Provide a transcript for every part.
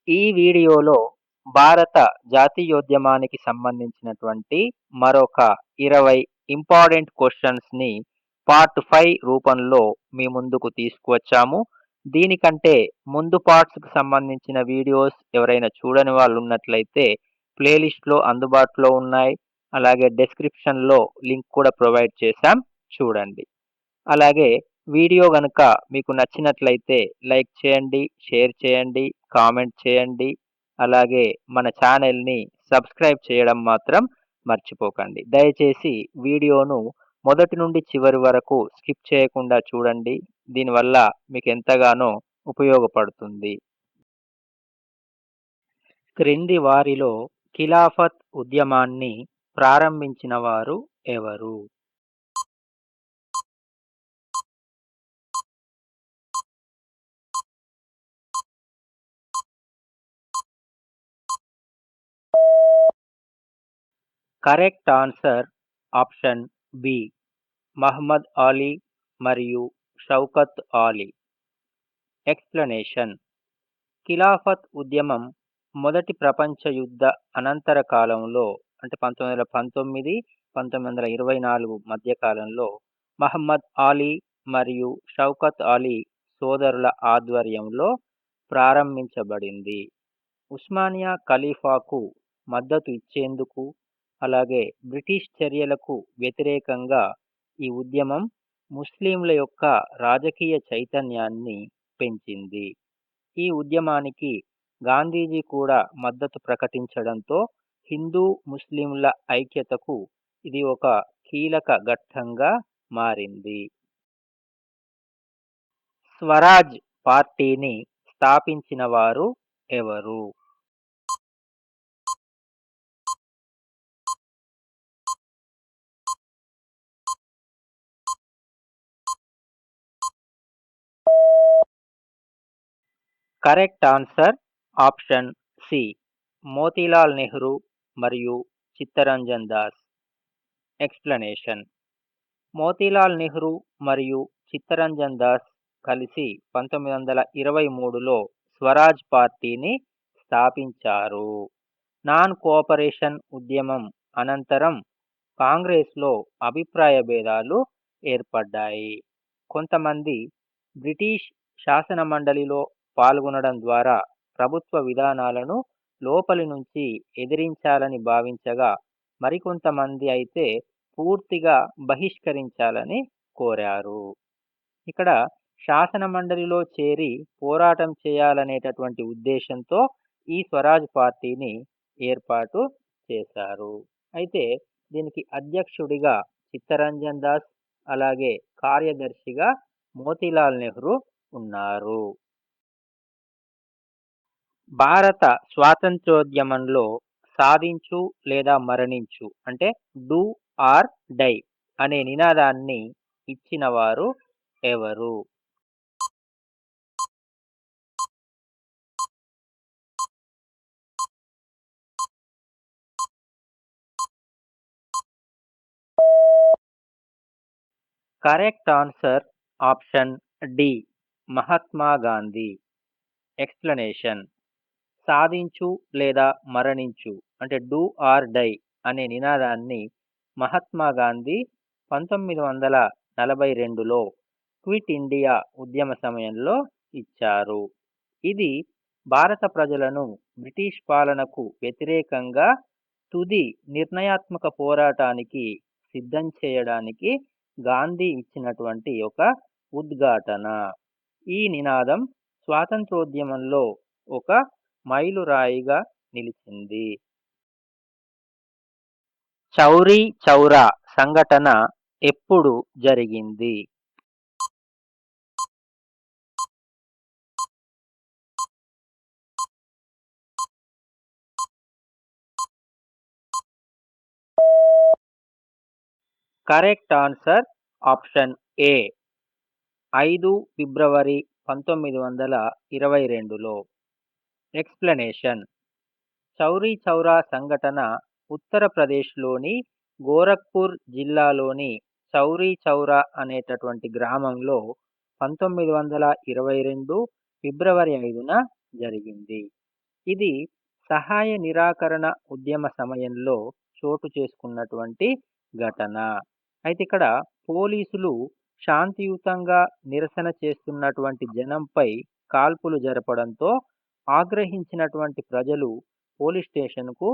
ఈ వీడియోలో భారత జాతీయోద్యమానికి సంబంధించినటువంటి మరొక 20 ఇంపార్టెంట్ క్వశ్చన్స్‌ని పార్ట్ 5 రూపంలో మీ ముందుకు తీసుకువచ్చాము. దీనికంటే ముందు పార్ట్స్‌కి సంబంధించిన వీడియోస్ ఎవరైనా చూడని వాళ్ళున్నట్లయితే ప్లేలిస్ట్‌లో అందుబాటులో ఉన్నాయి. అలాగే డిస్క్రిప్షన్‌లో లింక్ కూడా ప్రొవైడ్ చేశాం, చూడండి. అలాగే వీడియో గనుక మీకు నచ్చినట్లయితే లైక్ చేయండి, షేర్ చేయండి, కామెంట్ చేయండి. అలాగే మన ఛానల్‌ని సబ్స్క్రైబ్ చేయడం మాత్రం మర్చిపోకండి. దయచేసి వీడియోను మొదటి నుండి చివరి వరకు స్కిప్ చేయకుండా చూడండి. దీనివల్ల మీకు ఎంతగానో ఉపయోగపడుతుంది. క్రింది వారిలో ఖిలాఫత్ ఉద్యమాన్ని ప్రారంభించిన వారు ఎవరు? Correct answer option B, Mohammad Ali మరియు షౌకత్ అలీ. ఎక్స్‌ప్లనేషన్: ఖిలాఫత్ ఉద్యమం మొదటి ప్రపంచ యుద్ధ అనంతర కాలంలో అంటే 1919, 1924 మధ్య కాలంలో మహ్మద్ అలీ మరియు షౌకత్ అలీ సోదరుల ఆధ్వర్యంలో ప్రారంభించబడింది. ఉస్మానియా ఖలీఫాకు మద్దతు ఇచ్చేందుకు, అలాగే బ్రిటిష్ చర్యలకు వ్యతిరేకంగా ఈ ఉద్యమం ముస్లింల యొక్క రాజకీయ చైతన్యాన్ని పెంచింది. ఈ ఉద్యమానికి గాంధీజీ కూడా మద్దతు ప్రకటించడంతో హిందూ ముస్లింల ఐక్యతకు ఇది ఒక కీలక ఘట్టంగా మారింది. స్వరాజ్ పార్టీని స్థాపించిన వారు ఎవరు? Correct answer option C, Motilal Nehru మరియు చిత్తరంజన్ దాస్. ఎక్స్‌ప్లనేషన్: మోతీలాల్ నెహ్రూ మరియు చిత్తరంజన్ దాస్ కలిసి 1923లో స్వరాజ్ పార్టీని స్థాపించారు. నాన్ కోఆపరేషన్ ఉద్యమం అనంతరం కాంగ్రెస్లో అభిప్రాయ భేదాలు ఏర్పడ్డాయి. కొంతమంది బ్రిటిష్ శాసనమండలిలో పాల్గొనడం ద్వారా ప్రభుత్వ విధానాలను లోపలి నుంచి ఎదిరించాలని భావించగా, మరికొంతమంది అయితే పూర్తిగా బహిష్కరించాలని కోరారు. ఇక్కడ శాసనమండలిలో చేరి పోరాటం చేయాలనేటటువంటి ఉద్దేశంతో ఈ స్వరాజ్ పార్టీని ఏర్పాటు చేశారు. అయితే దీనికి అధ్యక్షుడిగా చిత్తరంజన్ దాస్, అలాగే కార్యదర్శిగా మోతీలాల్ నెహ్రూ ఉన్నారు. భారత స్వాతంత్ర్యోద్యమంలో సాధించు లేదా మరణించు అంటే డూ ఆర్ డై అనే నినాదాన్ని ఇచ్చిన వారు ఎవరు? Correct answer option D, Mahatma Gandhi. Explanation: సాధించు లేదా మరణించు అంటే డూ ఆర్ డై అనే నినాదాన్ని మహాత్మా గాంధీ 1942లో క్విట్ ఇండియా ఉద్యమ సమయంలో ఇచ్చారు. ఇది భారత ప్రజలను బ్రిటిష్ పాలనకు వ్యతిరేకంగా తుది నిర్ణయాత్మక పోరాటానికి సిద్ధం చేయడానికి గాంధీ ఇచ్చినటువంటి ఒక ఉద్ఘాటన. ఈ నినాదం స్వాతంత్రోద్యమంలో ఒక మైలురాయిగా నిలిచింది. చౌరీ చౌరా సంఘటన ఎప్పుడు జరిగింది? Correct answer option A, 5 February 1922లో. ఎక్స్‌ప్లనేషన్: చౌరీ చౌరా సంఘటన ఉత్తరప్రదేశ్లోని గోరఖ్పూర్ జిల్లాలోని చౌరీ చౌరా అనేటటువంటి గ్రామంలో 1922 ఫిబ్రవరి 5న జరిగింది. ఇది సహాయ నిరాకరణ ఉద్యమ సమయంలో చోటు చేసుకున్నటువంటి ఘటన. అయితే ఇక్కడ పోలీసులు శాంతియుతంగా నిరసన చేస్తున్నటువంటి జనంపై కాల్పులు జరపడంతో ఆగ్రహించినటువంటి ప్రజలు పోలీస్ స్టేషన్‌కు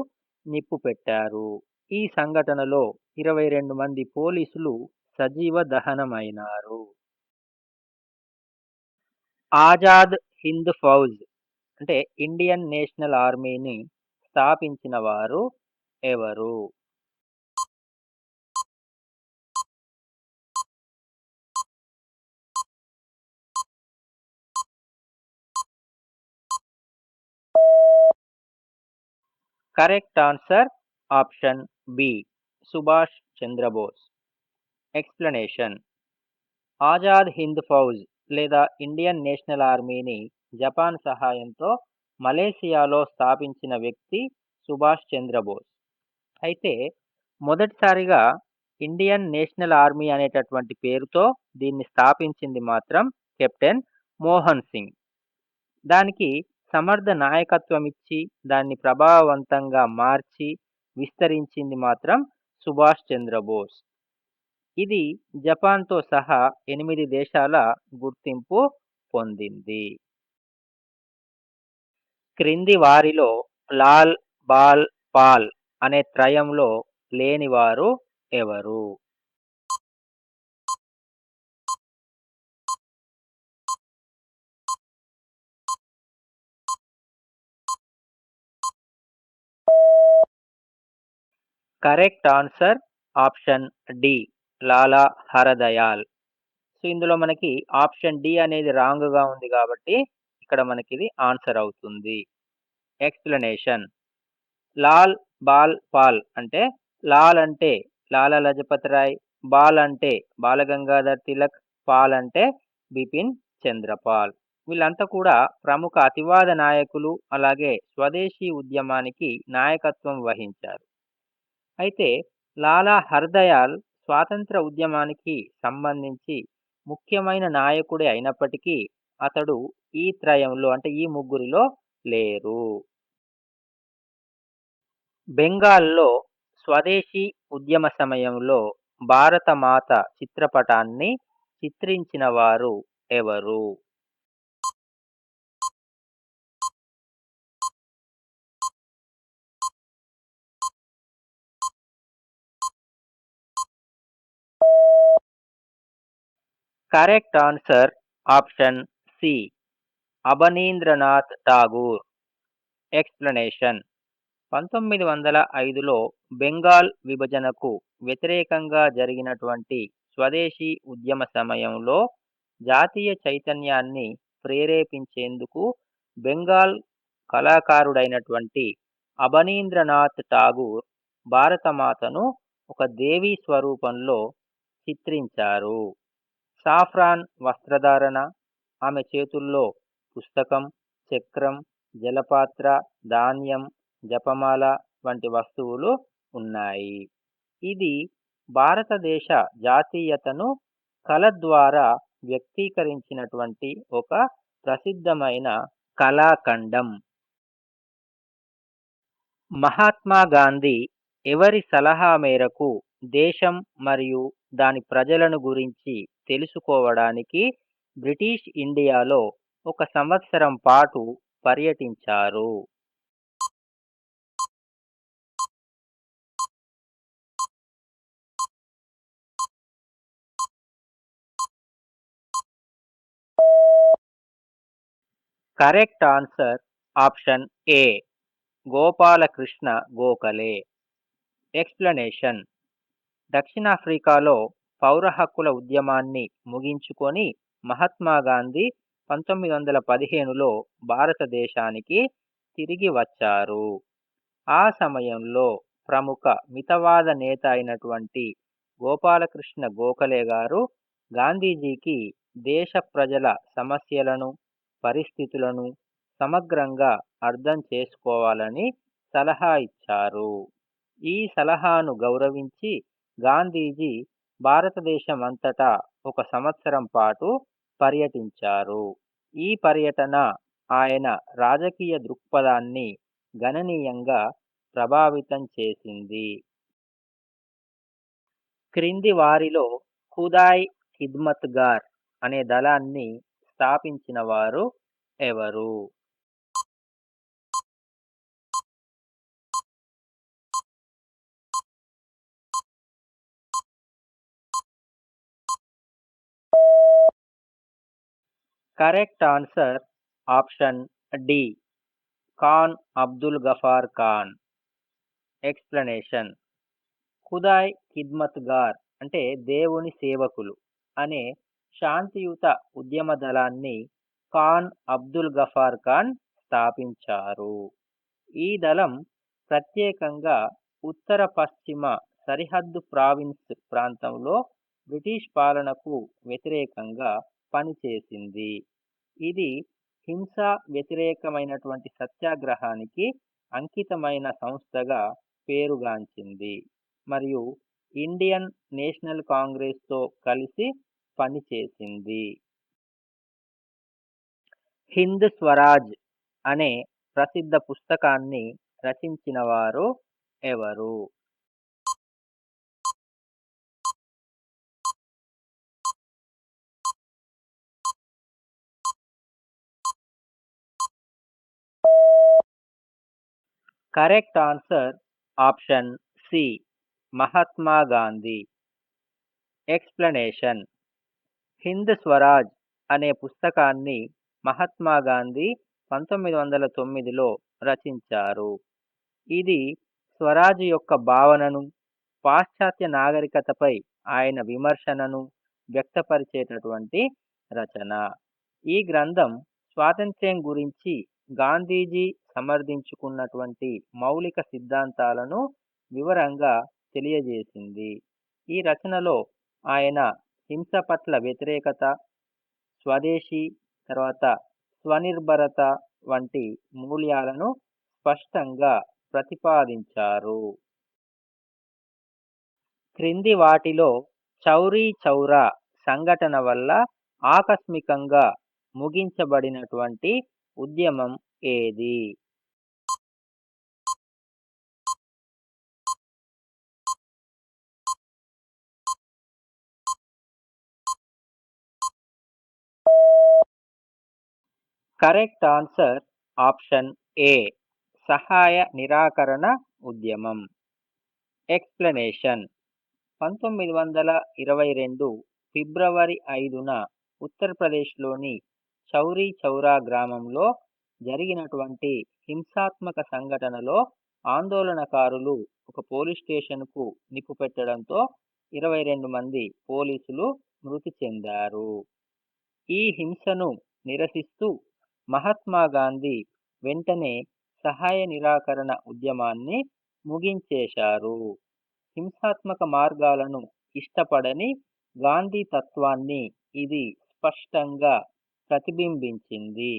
నిప్పు పెట్టారు. ఈ సంఘటనలో 22 మంది పోలీసులు సజీవ దహనమైనారు. ఆజాద్ హింద్ ఫౌజ్ అంటే ఇండియన్ నేషనల్ ఆర్మీని స్థాపించిన వారు ఎవరు? Correct answer option B. Subhash Chandrabose. Explanation. Azad Hind Fauj లేదా ఇండియన్ నేషనల్ ఆర్మీని జపాన్ సహాయంతో మలేసియాలో స్థాపించిన వ్యక్తి సుభాష్ చంద్రబోస్. అయితే మొదటిసారిగా ఇండియన్ నేషనల్ ఆర్మీ అనేటటువంటి పేరుతో దీన్ని స్థాపించింది మాత్రం కెప్టెన్ మోహన్ సింగ్. దానికి సమర్థ నాయకత్వం ఇచ్చి దాన్ని ప్రభావవంతంగా మార్చి విస్తరించింది మాత్రం సుభాష్ చంద్రబోస్. ఇది జపాన్‌తో సహా 8 దేశాల గుర్తింపు పొందింది. క్రింది వారిలో లాల్, బాల్, పాల్ అనే త్రయంలో లేనివారు ఎవరు? Correct answer option D. Lala Hardayal. So, ఇందులో మనకి ఆప్షన్ డి అనేది రాంగ్‌గా ఉంది గాబట్టి ఇక్కడ మనకిది ఆన్సర్ అవుతుంది. ఎక్స్‌ప్లనేషన్. లాల్, బాల్, పాల్ అంటే లాల్ అంటే లాలా లజపత్ రాయ్, బాల్ అంటే బాలగంగాధర్ తిలక్, పాల్ అంటే బిపిన్ చంద్రపాల్. వీళ్ళంతా కూడా ప్రముఖ అతివాద నాయకులు, అలాగే స్వదేశీ ఉద్యమానికి నాయకత్వం వహించారు. అయితే లాలా హర్దయాల్ స్వాతంత్ర ఉద్యమానికి సంబంధించి ముఖ్యమైన నాయకుడే అయినప్పటికీ అతడు ఈ త్రయంలో అంటే ఈ ముగ్గురిలో లేరు. బెంగాల్లో స్వదేశీ ఉద్యమ సమయంలో భారతమాత చిత్రపటాన్ని చిత్రించిన వారు ఎవరు? Correct answer option C. Abanindranath Tagore. Explanation. 1905లో బెంగాల్ విభజనకు వ్యతిరేకంగా జరిగినటువంటి స్వదేశీ ఉద్యమ సమయంలో జాతీయ చైతన్యాన్ని ప్రేరేపించేందుకు బెంగాల్ కళాకారుడైనటువంటి అబనీంద్రనాథ్ ఠాగూర్ భారతమాతను ఒక దేవీ స్వరూపంలో చిత్రించారు. సాఫ్రాన్ వస్త్రధారణ, ఆమె చేతుల్లో పుస్తకం, చక్రం, జలపాత్ర, ధాన్యం, జపమాల వంటి వస్తువులు ఉన్నాయి. ఇది భారతదేశ జాతీయతను కళ ద్వారా వ్యక్తీకరించినటువంటి ఒక ప్రసిద్ధమైన కళాఖండం. మహాత్మా గాంధీ ఎవరి సలహా మేరకు దేశం మరియు దాని ప్రజలను గురించి తెలుసుకోవడానికి బ్రిటిష్ ఇండియాలో ఒక సంవత్సరం పాటు పర్యటించారు? కరెక్ట్ ఆన్సర్ ఆప్షన్ ఏ. గోపాలకృష్ణ గోఖలే. ఎక్స్‌ప్లనేషన్. దక్షిణాఫ్రికాలో పౌర హక్కుల ఉద్యమాన్ని ముగించుకొని మహాత్మా గాంధీ 1915లో భారతదేశానికి తిరిగి వచ్చారు. ఆ సమయంలో ప్రముఖ మితవాద నేత అయినటువంటి గోపాలకృష్ణ గోఖలే గారు గాంధీజీకి దేశ ప్రజల సమస్యలను, పరిస్థితులను సమగ్రంగా అర్థం చేసుకోవాలని సలహా ఇచ్చారు. ఈ సలహాను గౌరవించి గాంధీజీ భారతదేశం అంతటా ఒక సంవత్సరం పాటు పర్యటించారు. ఈ పర్యటన ఆయన రాజకీయ దృక్పథాన్ని గణనీయంగా ప్రభావితం చేసింది. క్రింది వారిలో ఖుదాయ్ ఖిద్మత్‌గార్ అనే దళాన్ని స్థాపించిన వారు ఎవరు? Correct answer option D. Khan Abdul Ghaffar Khan. Explanation: Khudai Khidmatgar అంటే దేవుని సేవకులు అనే శాంతియుత ఉద్యమ దళాన్ని ఖాన్ అబ్దుల్ గఫార్ ఖాన్ స్థాపించారు. ఈ దళం ప్రత్యేకంగా ఉత్తర పశ్చిమ సరిహద్దు ప్రావిన్స్ ప్రాంతంలో బ్రిటిష్ పాలనకు వ్యతిరేకంగా పనిచేసింది. ఇది హింస వ్యతిరేకమైనటువంటి సత్యాగ్రహానికి అంకితమైన సంస్థగా పేరుగాంచింది మరియు ఇండియన్ నేషనల్ కాంగ్రెస్తో కలిసి పనిచేసింది. హింద్ స్వరాజ్ అనే ప్రసిద్ధ పుస్తకాన్ని రచించిన వారు ఎవరు? Correct answer option C. Mahatma Gandhi. Explanation: Hind Swaraj అనే పుస్తకాన్ని మహాత్మా గాంధీ 1909లో రచించారు. ఇది స్వరాజ్ యొక్క భావనను, పాశ్చాత్య నాగరికతపై ఆయన విమర్శనను వ్యక్తపరిచేటటువంటి రచన. ఈ గ్రంథం స్వాతంత్ర్యం గురించి గాంధీజీ సమర్థించుకున్నటువంటి మౌలిక సిద్ధాంతాలను వివరంగా తెలియజేసింది. ఈ రచనలో ఆయన హింస పట్ల వ్యతిరేకత, స్వదేశీ, తర్వాత స్వనిర్భరత వంటి మూల్యాలను స్పష్టంగా ప్రతిపాదించారు. క్రింది వాటిలో చౌరీ చౌరా సంఘటన వల్ల ఆకస్మికంగా ముగించబడినటువంటి ఉద్యమం ఏది? కరెక్ట్ ఆన్సర్ ఆప్షన్ ఏ. సహాయ నిరాకరణ ఉద్యమం. ఎక్స్‌ప్లనేషన్: 1922 ఫిబ్రవరి 5న ఉత్తరప్రదేశ్లోని చౌరీ చౌరా గ్రామంలో జరిగినటువంటి హింసాత్మక సంఘటనలో ఆందోళనకారులు ఒక పోలీస్ స్టేషన్కు నిప్పుపెట్టడంతో 22 మంది పోలీసులు మృతి చెందారు. ఈ హింసను నిరసిస్తూ మహాత్మా గాంధీ వెంటనే సహాయ నిరాకరణ ఉద్యమాన్ని ముగించేశారు. హింసాత్మక మార్గాలను ఇష్టపడని గాంధీ తత్వాన్ని ఇది స్పష్టంగా ప్రతిబింబించింది.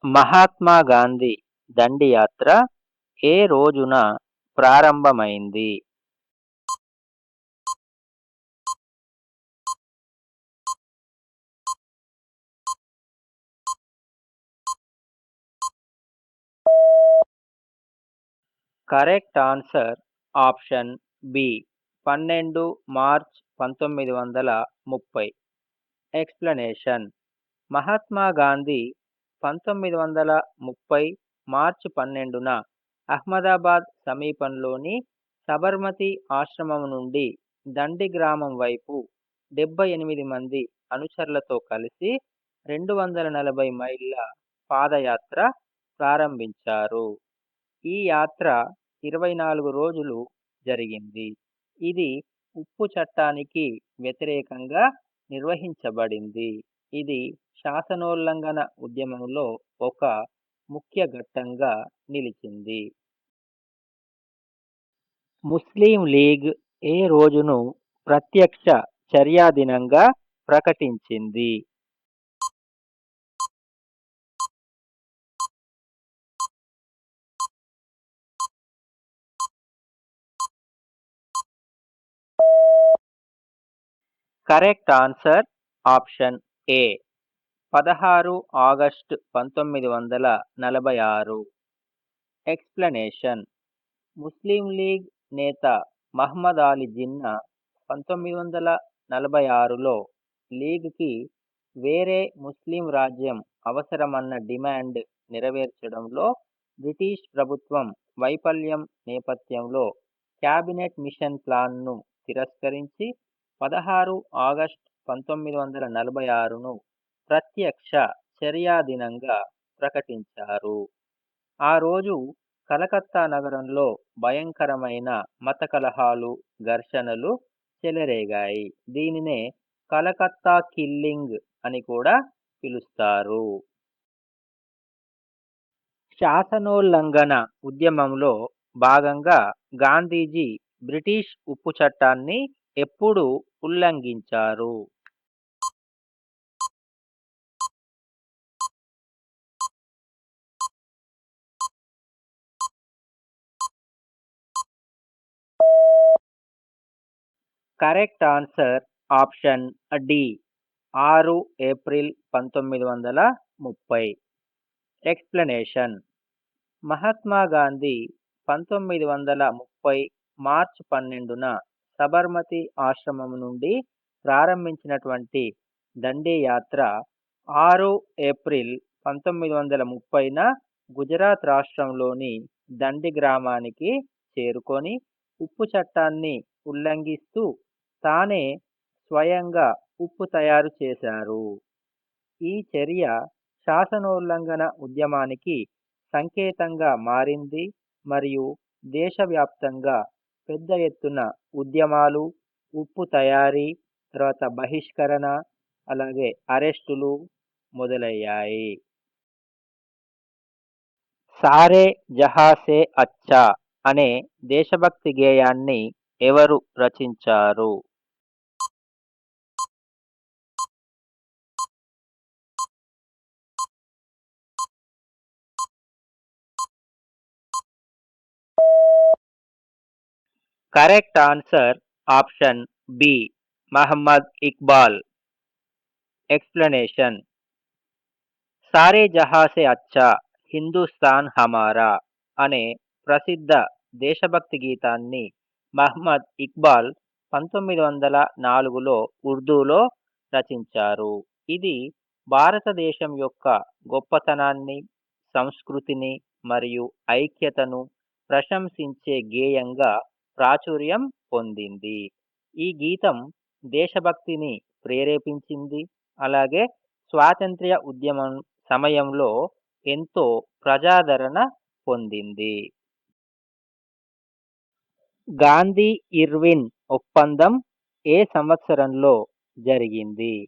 మహాత్మా గాంధీ దండియాత్ర ఏ రోజున ప్రారంభమైంది? Correct answer option B. 12 March 1930. Explanation: Mahatma Gandhi 1930 మార్చి 12న అహ్మదాబాద్ సమీపంలోని సబర్మతి ఆశ్రమం నుండి దండి గ్రామం వైపు 78 మంది అనుచరులతో కలిసి 240 మైళ్ళ పాదయాత్ర ప్రారంభించారు. ఈ యాత్ర 24 రోజులు జరిగింది. ఇది ఉప్పు చట్టానికి వ్యతిరేకంగా నిర్వహించబడింది. ఇది శాసనోల్లంఘన ఉద్యమంలో ఒక ముఖ్య ఘట్టంగా నిలిచింది. ముస్లిం లీగ్ ఏ రోజును ప్రత్యక్ష చర్యా దినంగా ప్రకటించింది? కరెక్ట్ ఆన్సర్ ఆప్షన్ ఏ. 16 ఆగస్టు 1946. ఎక్స్‌ప్లనేషన్. ముస్లిం లీగ్ నేత మహ్మద్ అలీ జిన్నా 1946లో లీగ్‌కి వేరే ముస్లిం రాజ్యం అవసరమన్న డిమాండ్ నెరవేర్చడంలో బ్రిటిష్ ప్రభుత్వం వైఫల్యం నేపథ్యంలో క్యాబినెట్ మిషన్ ప్లాన్‌ను తిరస్కరించి 16 ఆగస్టు 1946ను ప్రత్యక్ష చర్యా దినంగా ప్రకటించారు. ఆ రోజు కలకత్తా నగరంలో భయంకరమైన మత కలహాలు, ఘర్షణలు చెలరేగాయి. దీనినే కలకత్తా కిల్లింగ్ అని కూడా పిలుస్తారు. శాసనోల్లంఘన ఉద్యమంలో భాగంగా గాంధీజీ బ్రిటిష్ ఉప్పు చట్టాన్ని ఎప్పుడు ఉల్లంఘించారు? Correct answer option D. 6 April 1930. Explanation. Mahatma Gandhi 1930 మార్చి 12న సబర్మతి ఆశ్రమం నుండి ప్రారంభించినటువంటి దండి యాత్ర 6 ఏప్రిల్ 1930న గుజరాత్ రాష్ట్రంలోని దండి గ్రామానికి చేరుకొని ఉప్పు చట్టాన్ని ఉల్లంఘిస్తూ తానే స్వయంగా ఉప్పు తయారు చేశారు. ఈ చర్య శాసనోల్లంఘన ఉద్యమానికి సంకేతంగా మారింది మరియు దేశవ్యాప్తంగా పెద్ద ఎత్తున ఉద్యమాలు, ఉప్పు తయారీ, తర్వాత బహిష్కరణ, అలాగే అరెస్టులు మొదలయ్యాయి. సారే జహా సే అచ్చా అనే దేశభక్తి గేయాన్ని ఎవరు రచించారు? Correct answer option B. Mohammad Iqbal. Explanation. Saare Jahan సే అచ్చా హిందుస్తాన్ హమారా అనే ప్రసిద్ధ దేశభక్తి గీతాన్ని మహ్మద్ ఇక్బాల్ 1904లో ఉర్దూలో రచించారు. ఇది భారతదేశం యొక్క గొప్పతనాన్ని, సంస్కృతిని మరియు ఐక్యతను ప్రశంసించే గేయంగా ప్రాచుర్యం పొందింది. ఈ గీతం దేశభక్తిని ప్రేరేపించింది. అలాగే స్వాతంత్ర్య ఉద్యమం సమయంలో ఎంతో ప్రజాదరణ పొందింది. గాంధీ ఇర్విన్ ఒప్పందం ఏ సంవత్సరంలో జరిగింది?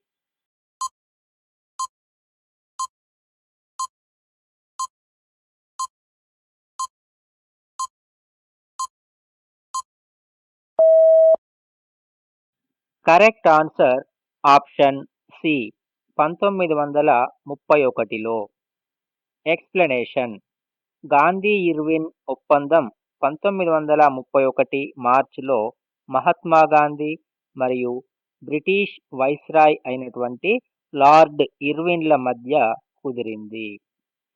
Correct answer option C. 1931లో. ఎక్స్‌ప్లనేషన్. గాంధీ ఇర్విన్ ఒప్పందం 1931 మార్చిలో మహాత్మా గాంధీ మరియు బ్రిటిష్ వైస్రాయ్ అయినటువంటి లార్డ్ ఇర్విన్ల మధ్య కుదిరింది.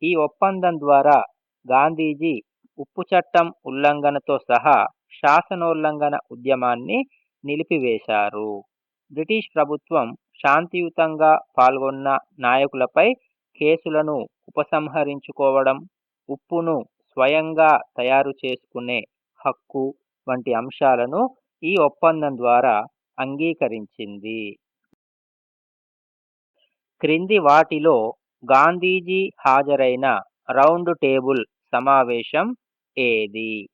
ఈ ఒప్పందం ద్వారా గాంధీజీ ఉప్పు చట్టం ఉల్లంఘనతో సహా శాసనోల్లంఘన ఉద్యమాన్ని నిలిపివేశారు. బ్రిటిష్ ప్రభుత్వం శాంతియుతంగా పాల్గొన్న నాయకులపై కేసులను ఉపసంహరించుకోవడం, ఉప్పును స్వయంగా తయారు చేసుకునే హక్కు వంటి అంశాలను ఈ ఒప్పందం ద్వారా అంగీకరించింది. క్రింది వాటిలో గాంధీజీ హాజరైన రౌండ్ టేబుల్ సమావేశం ఏది?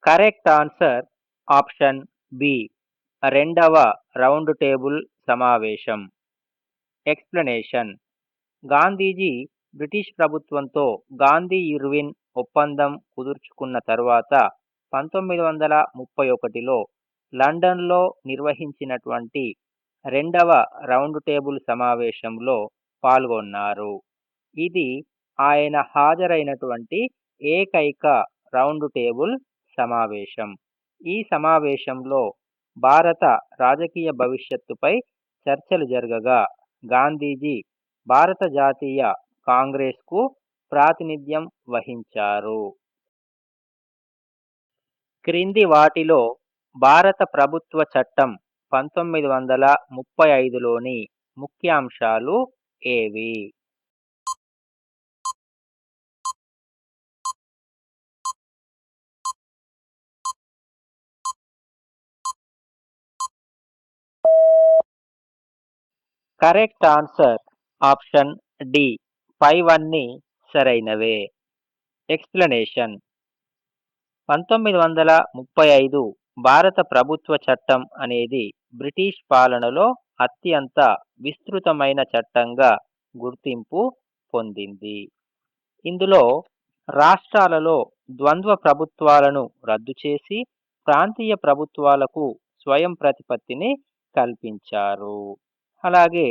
Correct answer option B. రెండవ రౌండ్ టేబుల్ సమావేశం. ఎక్స్‌ప్లనేషన్. గాంధీజీ బ్రిటిష్ ప్రభుత్వంతో గాంధీ ఇర్విన్ ఒప్పందం కుదుర్చుకున్న తర్వాత 1931లో లండన్లో నిర్వహించినటువంటి రెండవ రౌండ్ టేబుల్ సమావేశంలో పాల్గొన్నారు. ఇది ఆయన హాజరైనటువంటి ఏకైక రౌండ్ టేబుల్ సమావేశం. ఈ సమావేశంలో భారత రాజకీయ భవిష్యత్తుపై చర్చలు జరగగా గాంధీజీ భారత జాతీయ కాంగ్రెస్కు ప్రాతినిధ్యం వహించారు. క్రింది వాటిలో భారత ప్రభుత్వ చట్టం 1935లోని ముఖ్యాంశాలు ఏవి? Correct answer option D. పైవన్నీ సరైనవే. ఎక్స్ప్లెనేషన్: 1935 భారత ప్రభుత్వ చట్టం అనేది బ్రిటిష్ పాలనలో అత్యంత విస్తృతమైన చట్టంగా గుర్తింపు పొందింది. ఇందులో రాష్ట్రాలలో ద్వంద్వ ప్రభుత్వాలను రద్దు చేసి ప్రాంతీయ ప్రభుత్వాలకు స్వయం ప్రతిపత్తిని కల్పించారు. అలాగే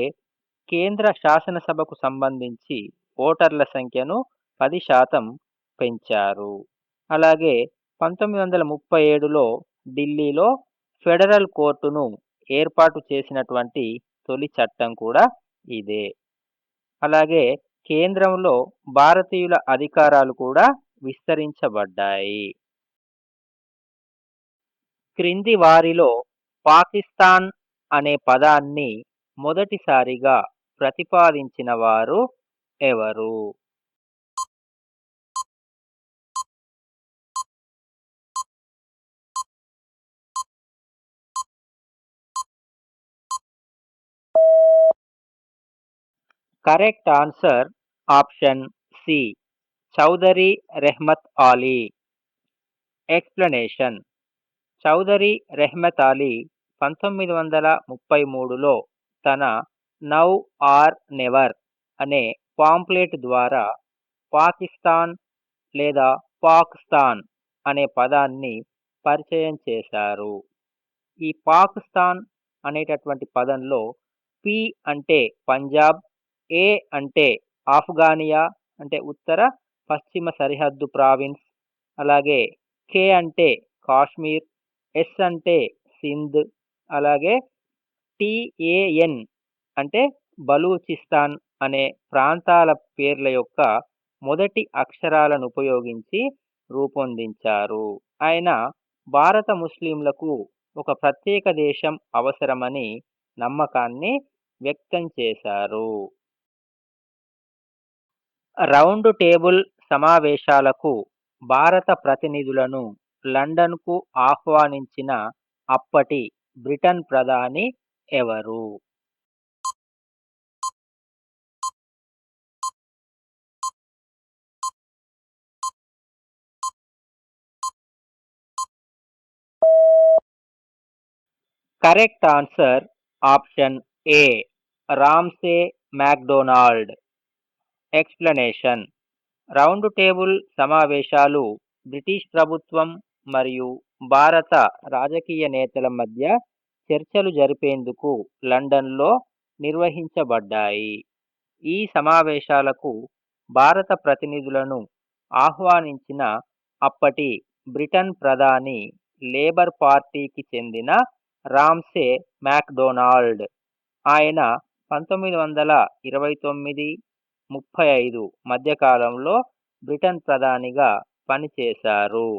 కేంద్ర శాసనసభకు సంబంధించి ఓటర్ల సంఖ్యను 10% పెంచారు. అలాగే 1937లో ఢిల్లీలో ఫెడరల్ కోర్టును ఏర్పాటు చేసినటువంటి తొలి చట్టం కూడా ఇదే. అలాగే కేంద్రంలో భారతీయుల అధికారాలు కూడా విస్తరించబడ్డాయి. క్రింది వారిలో పాకిస్తాన్ అనే పదాన్ని మొదటిసారిగా ప్రతిపాదించిన వారు ఎవరు? Correct answer option C. Chaudhary Rehmat Ali. Explanation: Chaudhary Rehmat Ali 1933లో తన నౌ ఆర్ నెవర్ అనే పాంప్లెట్ ద్వారా పాకిస్తాన్ లేదా పాక్స్తాన్ అనే పదాన్ని పరిచయం చేశారు. ఈ పాకిస్తాన్ అనేటటువంటి పదంలో పి అంటే పంజాబ్, ఏ అంటే ఆఫ్ఘానియా అంటే ఉత్తర పశ్చిమ సరిహద్దు ప్రావిన్స్, అలాగే కే అంటే కాశ్మీర్, ఎస్ అంటే సింధ్, అలాగే టిఏఎన్ అంటే బలూచిస్తాన్ అనే ప్రాంతాల పేర్ల యొక్క మొదటి అక్షరాలను ఉపయోగించి రూపొందించారు. ఆయన భారత ముస్లింలకు ఒక ప్రత్యేక దేశం అవసరమని నమ్మకాన్ని వ్యక్తం చేశారు. రౌండ్ టేబుల్ సమావేశాలకు భారత ప్రతినిధులను లండన్కు ఆహ్వానించిన అప్పటి బ్రిటన్ ప్రధాని ఎవరు? Correct answer option A. Ramsay MacDonald. Explanation: round table సమావేశాలు బ్రిటిష్ ప్రభుత్వం మరియు భారత రాజకీయ నేతల మధ్య చర్చలు జరిపేందుకు లండన్లో నిర్వహించబడ్డాయి. ఈ సమావేశాలకు భారత ప్రతినిధులను ఆహ్వానించిన అప్పటి బ్రిటన్ ప్రధాని లేబర్ పార్టీకి చెందిన రామ్సే మ్యాక్డొనాల్డ్. ఆయన 1929-35 మధ్యకాలంలో బ్రిటన్ ప్రధానిగా పనిచేశారు.